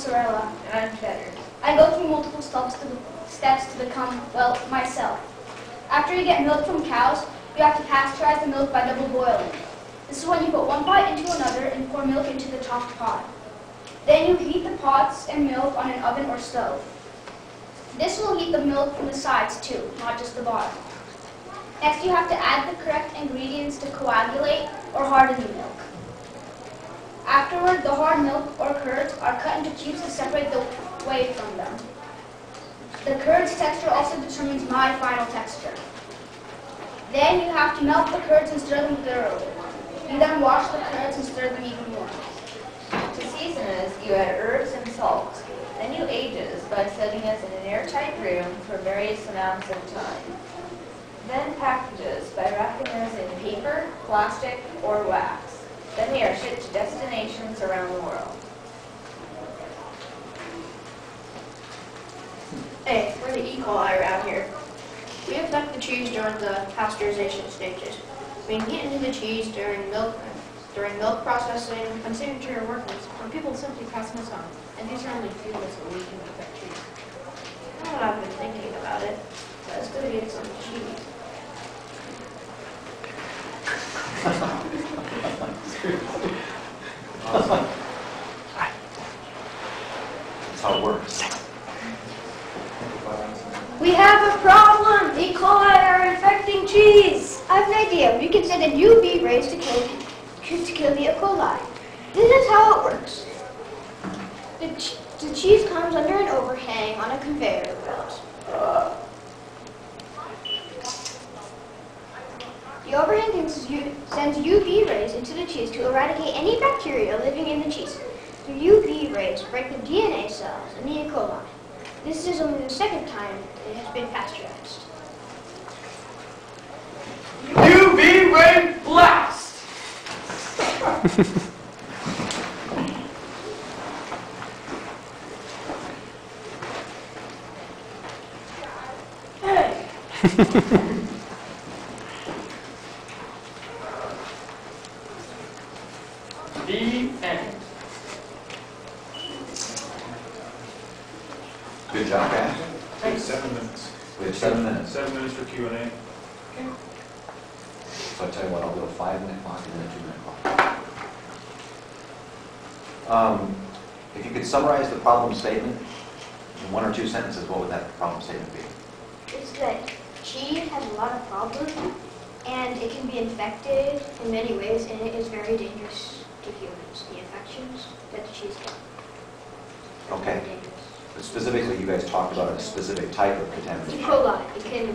mozzarella. And I'm cheddar. I go through multiple steps to become, well, myself. After you get milk from cows, you have to pasteurize the milk by double boiling. This is when you put one pot into another and pour milk into the top pot. Then you heat the pots and milk on an oven or stove. This will heat the milk from the sides too, not just the bottom. Next, you have to add the correct ingredients to coagulate or harden the milk. Afterward, the hard milk or curds are cut into cubes to separate the whey from them. The curds texture also determines my final texture. Then you have to melt the curds and stir them thoroughly. You then wash the curds and stir them even more. To season this, you add herbs and salt. Then you ages by setting this in an airtight room for various amounts of time. Then packages by wrapping this in paper, plastic, or wax. Then they are shipped to destinations around the world. Hey, we're the E. coli around here. We affect the cheese during the pasteurization stages. We can get into the cheese during milk processing, I'm signature workers, when people simply pass this on, and these are only fuels that we can affect cheese. I don't know, I've been thinking about it. Let's go get some cheese. Awesome. That's how it works. We have a problem! E. coli are infecting cheese! I have an idea. We can send a UV rays to kill the E. coli. This is how it works. The cheese comes under an overhang on a conveyor belt. The overhang sends UV rays into the cheese to eradicate any bacteria living in the cheese. The UV rays break the DNA cells in the E. coli. This is only the second time it has been pasteurized. UV ray blast! Hey! The end. Good job, guys. We have 7 minutes. We have 7 minutes. 7 minutes for Q&A. So I tell you what, I'll do a 5-minute clock and then a 2-minute clock. If you could summarize the problem statement in 1 or 2 sentences, what would that problem statement be? It's that cheese has a lot of problems, and it can be infected in many ways, and it is very dangerous to humans, the infections that the cheese gets. Okay. But specifically, you guys talked about a specific type of E. contamination. coli, it can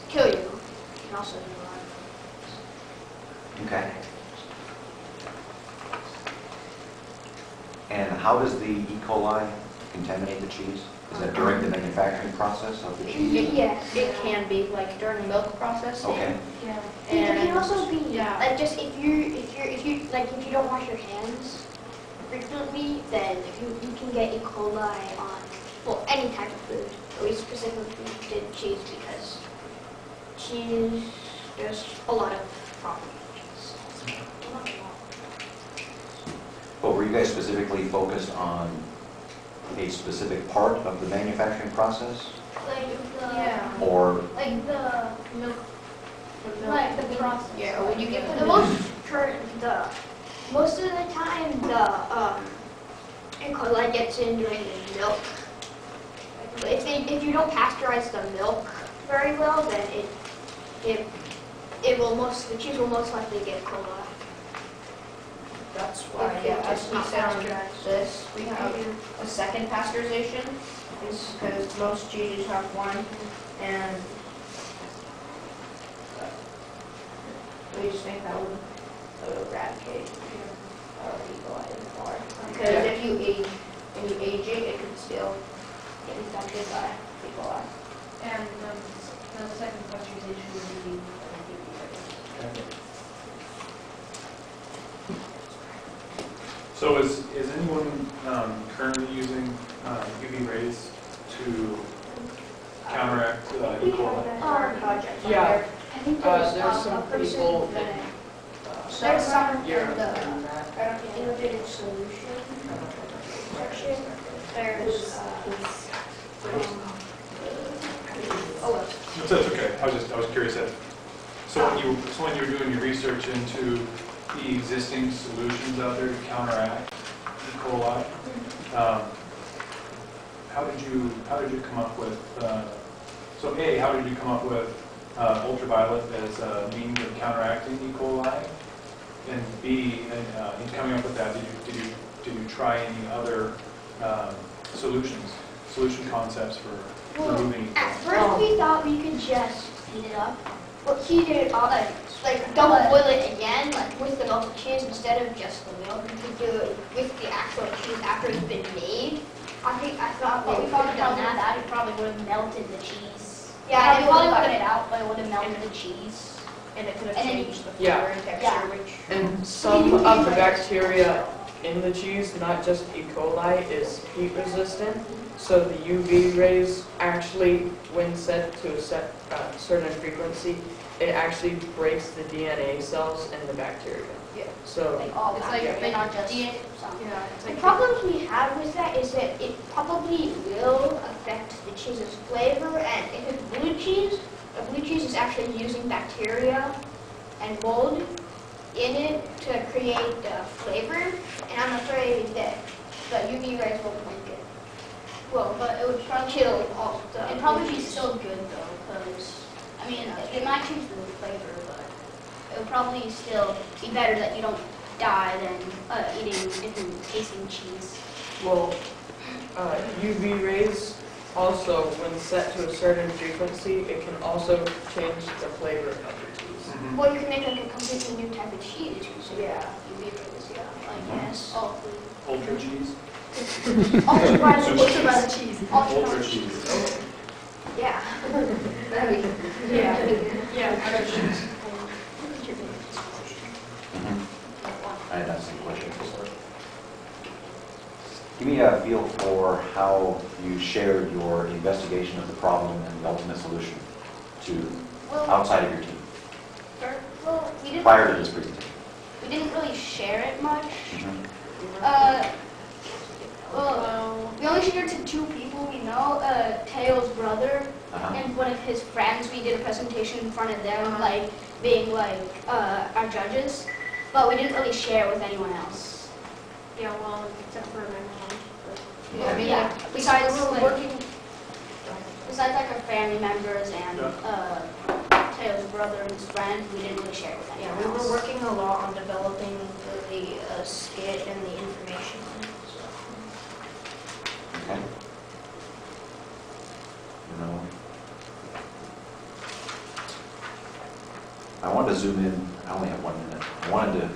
kill you. It can also do a lot of Okay. And how does the E. coli contaminate the cheese? Is that during the manufacturing process of the cheese? Yes. It can be, like, during the milk processing. Okay. Yeah. It can also be Yeah. like just if you don't wash your hands frequently, then you can get E. coli on any type of food. But we specifically did cheese because cheese there's a lot of problems. But were you guys specifically focused on a specific part of the manufacturing process? Like Yeah. Or, like the Milk. like the process. Yeah, when you get The most of the time the E. coli gets in during the milk. But if you don't pasteurize the milk very well, then the cheese will most likely get E. coli. That's why, yeah, as we sound this, we have a second pasteurization, is because most cheeses have one, and we just think that would eradicate E. coli in the car. Because if you age it, it could still get infected by E. coli. And the second pasteurization would be So is anyone currently using UV rays to counteract E. coli? Project. Yeah. I think There's there's some a person people that that there's some Europe in the and that. innovative solution section. There's, That's okay. I was curious that, so when you were doing your research into the existing solutions out there to counteract E. coli, how did you come up with, so A, how did you come up with ultraviolet as a means of counteracting E. coli? And B, in coming up with that, did you try any other solution concepts for removing E. At coli? first we thought we could just heat it up, but heat it up, like double boil it again, like with the melted cheese instead of just the milk. We could do it with the actual cheese after it's been made. I thought what we found out that it probably would have melted the cheese. Yeah, it probably would have it out, but it would have melted the cheese. And it could have And then- changed the Yeah. flavor and texture, Yeah. which. And some of the bacteria in the cheese, not just E. coli, is heat resistant. So the UV rays actually, when set to a certain frequency, it actually breaks the DNA cells in the bacteria. Yeah. So Like all It's like bacteria, they not just Yeah, some. it's The like. problems we have with that is that it probably will affect the cheese's flavor, and if it's blue cheese is actually using bacteria and mold in it to create the flavor, and I'm afraid that the UV rays will make it. Well, but it would probably kill all the. It'd probably be still good though, because, I mean, it might change the flavor, but it would probably still be better that you don't die than eating different tasting cheese. well, UV rays also, when set to a certain frequency, it can also change the flavor of the cheese. Mhm. Well, you can make like a completely new type of cheese. Yeah. UV rays, yeah. I guess. Oh, Ultra cheese? ultraviolet cheese. Ultra cheese. Yeah. Yeah. I had that same question. Give me a feel for how you shared your investigation of the problem and the ultimate solution to Well, outside of your team we didn't. prior to this presentation. We didn't really share it much. Mhm. Well, we only shared it to two people we know, Teo's brother Uh-huh. and one of his friends. We did a presentation in front of them, like being like our judges, but we didn't really share it with anyone else. Yeah, well, except for my mom. Yeah, I mean, Yeah. besides We were like, working. besides like our family members and Teo's brother and his friend, we didn't really share it with Yeah, anyone we else. were working a lot on developing the skit and the information. Okay. You know, I wanted to zoom in, I only have 1 minute. I wanted to,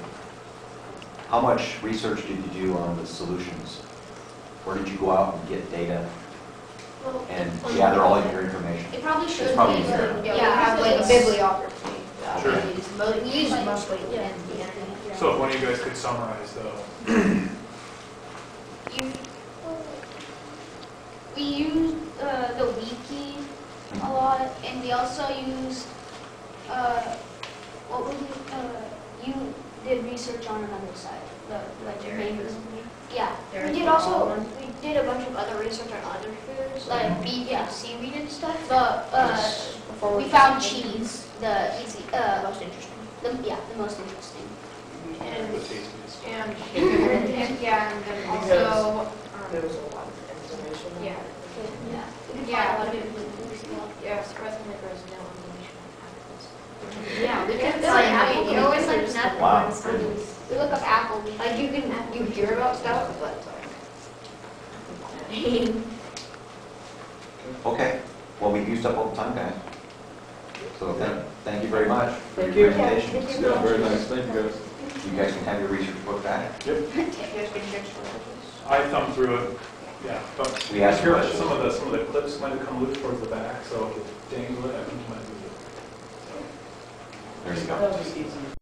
how much research did you do on the solutions? Where did you go out and get data Well, and gather all of your information? it probably should It's probably be. easier. Yeah, we have like a it's- bibliography. Sure. We use it mostly in the internet. So if one of you guys could summarize though. We used the wiki a lot, and we also used what was it? You did research on another site, the ravers. Yeah, we did also we did a bunch of other research on other foods like beef and seaweed and stuff. But we found cheese, the easy, Most interesting. the most interesting. And- The tastiest. And yeah, and then also, there was a lot of information. yeah, Yeah, we could Yeah, find a lot of we different things. yeah, surprisingly there's no information on apples. Yeah, we It's can like find apple you always like pieces. nothing. Wow. We look up apple. Like you hear about stuff, but Okay, well, we've used up all the time, guys. So thank you very much for Thank your you. presentation. Yeah, very nice, thank you guys. You guys can have your research book back. I thumbed through it, yeah, but We asked here, questions. some of the clips might have come loose towards the back, so if you dangle it, I think you might lose it. There you go. That was easy.